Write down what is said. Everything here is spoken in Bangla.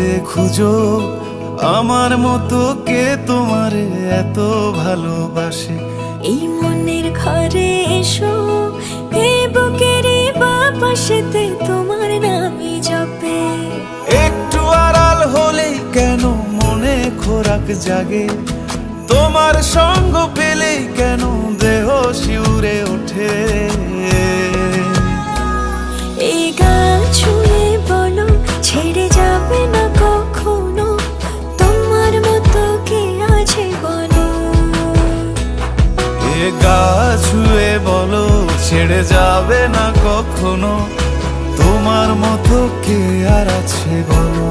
খুঁজতে খুঁজো আমার মতো কে তোমারে এত ভালোবাসে। এই মনের ঘরে এসো, এই বুকেরই বাপাশেতে তোমার নামই জপে। একটু আড়াল হলেই কেন মনে খোরাক জাগে, তোমার সঙ্গ পেলেই কেন দেহ শিউরে ওঠে। এই গান ছুঁয়ে বলো ছেড়ে যাবে না কখনো, তোমার মতো কে আছে বলো। এ গা ছুঁয়ে বলো ছেড়ে যাবে না কখনো, তোমার মতো কে আর আছে বলো।